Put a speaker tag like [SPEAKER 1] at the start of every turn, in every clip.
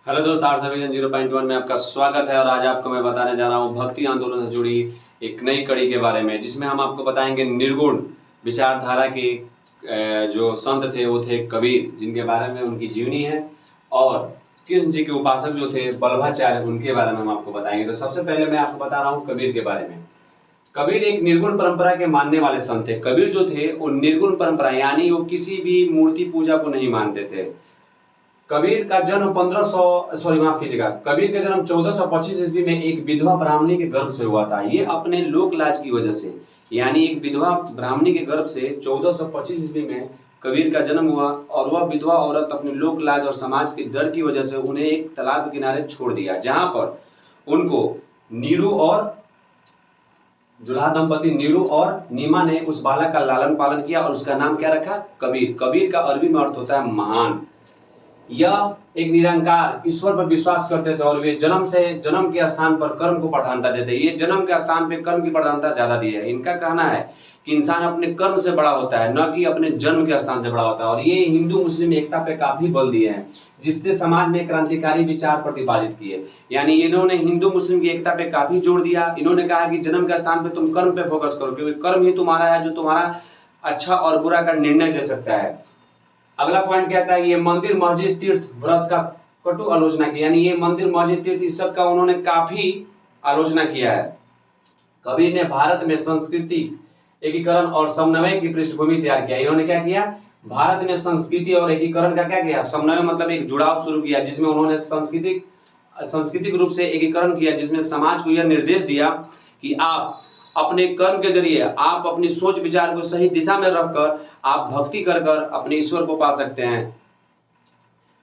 [SPEAKER 1] Hello दोस्त, arts vision 0.1 में आपका स्वागत है। और आज आपको मैं बताने जा रहा हूँ भक्ति आंदोलन से जुड़ी एक नई कड़ी के बारे में, जिसमें हम आपको बताएंगे निर्गुण विचारधारा के जो संत थे वो थे कबीर, जिनके बारे में उनकी जीवनी है, और कृष्ण जी के उपासक जो थे बल्लभाचार्य, उनके बारे में हम आपको बताएंगे। तो सबसे पहले मैं आपको बता रहा हूँ कबीर के बारे में। कबीर एक निर्गुण परंपरा के मानने वाले संत थे। कबीर जो थे वो निर्गुण परंपरा यानी वो किसी भी मूर्ति पूजा को नहीं मानते थे। कबीर का जन्म 1425 ईस्वी में एक विधवा ब्राह्मणी के गर्भ से हुआ था। ये अपने लोक लाज की वजह से, यानी एक विधवा ब्राह्मणी के गर्भ से 1425 ईस्वी में कबीर का जन्म हुआ, और वह विधवा औरत अपने लोक लाज और समाज के डर की वजह से उन्हें एक तालाब के किनारे छोड़ दिया, जहां पर उनको नीरू और जुल्हा दंपति नीरू और नीमा ने उस बालक का लालन पालन किया और उसका नाम क्या रखा? कबीर। कबीर का अरबी में अर्थ होता है महान। यह एक निरंकार ईश्वर पर विश्वास करते थे, और वे जन्म के स्थान पर कर्म को प्रधानता देते। ये जन्म के स्थान पर कर्म की प्रधानता ज्यादा दी है। इनका कहना है कि इंसान अपने कर्म से बड़ा होता है, न कि अपने जन्म के स्थान से बड़ा होता है। और ये हिंदू मुस्लिम एकता पे काफी बल दिए हैं, जिससे समाज में क्रांतिकारी विचार प्रतिपादित किए। यानी इन्होंने हिंदू मुस्लिम की एकता पे काफी जोर दिया। इन्होंने कहा कि जन्म के स्थान पे तुम कर्म पे फोकस करो, क्योंकि कर्म ही तुम्हारा है जो तुम्हारा अच्छा और बुरा का निर्णय दे सकता है। अगला पॉइंट कहता है ये मंदिर मस्जिद तीर्थ व्रत का कटु आलोचना की, यानी ये मंदिर मस्जिद तीर्थ इस सब का उन्होंने काफी आलोचना किया है। कबीर ने भारत में संस्कृति एकीकरण और समन्वय की पृष्ठभूमि तैयार किया। इन्होंने क्या किया? भारत में संस्कृति और एकीकरण का क्या किया? समन्वय मतलब एक जुड़ाव शुरू किया, जिसमें उन्होंने सांस्कृतिक रूप से एकीकरण किया, जिसमें समाज को यह निर्देश दिया कि आप अपने कर्म के जरिए, आप अपनी सोच विचार को सही दिशा में रखकर आप भक्ति कर कर अपने ईश्वर को पा सकते हैं।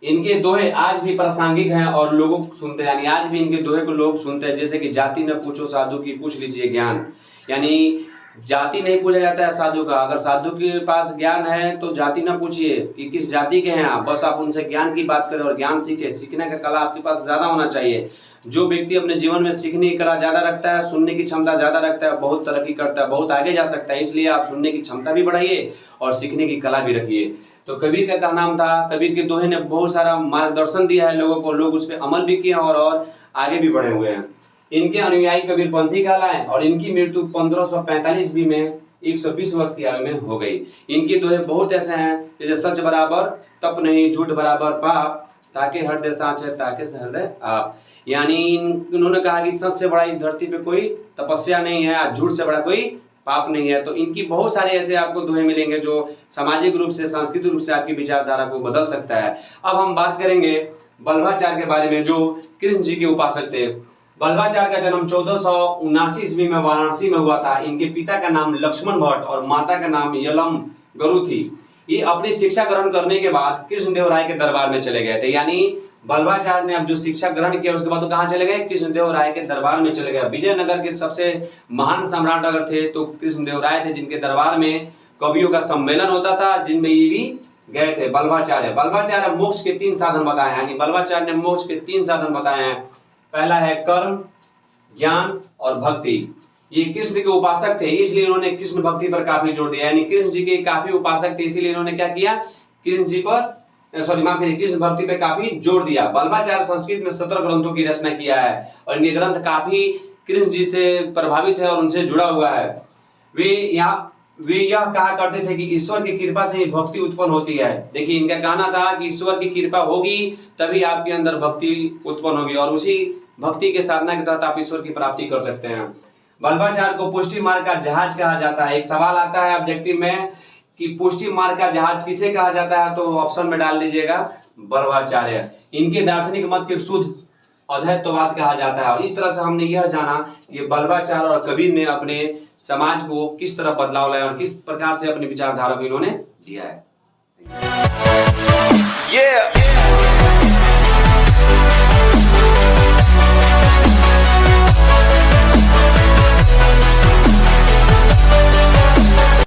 [SPEAKER 1] इनके दोहे आज भी प्रासंगिक हैं और लोगों को सुनते हैं, यानी आज भी इनके दोहे को लोग सुनते हैं, जैसे कि जाति न पूछो साधु की, पूछ लीजिए ज्ञान। यानी जाति नहीं पूछा जाता है साधु का। अगर साधु के पास ज्ञान है तो जाति ना पूछिए कि किस जाति के हैं आप, बस आप उनसे ज्ञान की बात करें और ज्ञान सीखे। सीखने का कला आपके पास ज्यादा होना चाहिए। जो व्यक्ति अपने जीवन में सीखने की कला ज्यादा रखता है, सुनने की क्षमता ज्यादा रखता है, बहुत तरक्की करता है, बहुत आगे जा सकता है। इसलिए आप सुनने की क्षमता भी बढ़ाइए और सीखने की कला भी रखिए। तो कबीर का नाम था। कबीर के दोहे ने बहुत सारा मार्गदर्शन दिया है लोगों को, लोग उस पर अमल भी किए और आगे भी बढ़े हुए हैं। इनके अनुयायी कबीरपंथी कहलाए, और इनकी मृत्यु 1545 ईस्वी में 120 वर्ष की आयु में हो गई। इनके दोहे बहुत ऐसे हैं, जैसे सच बराबर तप नहीं, झूठ बराबर पाप, ताके हृदय साँच है, ताके से हृदय आप। यानी इन्होंने कहा कि सच से बड़ा इस धरती पे कोई तपस्या नहीं है, झूठ से बड़ा कोई पाप नहीं है। तो इनकी बहुत सारे ऐसे आपको दोहे मिलेंगे जो सामाजिक रूप से, सांस्कृतिक रूप से आपकी विचारधारा को बदल सकता है। अब हम बात करेंगे बल्लभाचार्य के बारे में, जो कृष्ण जी के उपासक थे। बल्लभाचार्य का जन्म 1479 ईस्वी में वाराणसी में हुआ था। इनके पिता का नाम लक्ष्मण भट्ट और माता का नाम यलम गरु थी। ये अपनी शिक्षा ग्रहण करने के बाद कृष्णदेव राय के दरबार में चले गए थे। यानी बल्लभाचार्य ने अब जो शिक्षा ग्रहण किया उसके बाद तो कहाँ चले गए? कृष्णदेव राय के दरबार में चले गए। विजयनगर के सबसे महान सम्राट अगर थे तो कृष्णदेव राय थे, जिनके दरबार में कवियों का सम्मेलन होता था, जिनमें ये भी गए थे। बल्लभाचार्य मोक्ष के 3 साधन बताए हैं, यानी बल्लभाचार्य ने मोक्ष के 3 साधन बताए हैं। पहला है कर्म, ज्ञान और भक्ति। ये कृष्ण के उपासक थे, इसलिए इन्होंने कृष्ण भक्ति पर काफी जोर दिया। यानी कृष्ण जी के काफी उपासक थे, इसीलिए इन्होंने क्या किया? कृष्ण भक्ति पे काफी जोर दिया। बल्लभाचार्य संस्कृत में 17 ग्रंथों की रचना किया है, और इनके ग्रंथ काफी कृष्ण जी से प्रभावित है और उनसे जुड़ा हुआ है। वे यह कहा करते थे कि ईश्वर की कृपा से ही भक्ति उत्पन्न होती है। देखिए, इनका कहना था कि ईश्वर की कृपा होगी तभी आपके अंदर भक्ति उत्पन्न होगी, और उसी भक्ति के साधना के तहत आप ईश्वर की प्राप्ति कर सकते हैं। बल्लभाचार्य को पुष्टि मार्ग का जहाज कहा जाता है। एक सवाल आता है ऑब्जेक्टिव में कि पुष्टि मार्ग का जहाज किसे कहा जाता है, तो ऑप्शन में डाल दीजिएगा बल्लभाचार्य। इनके दार्शनिक मत के शुद्ध अद्वैतवाद कहा जाता है। और इस तरह से हमने यह जाना कि बल्लभाचार्य और कबीर ने अपने समाज को किस तरह बदलाव लाया और किस प्रकार से अपनी विचारधारा को इन्होंने दिया है।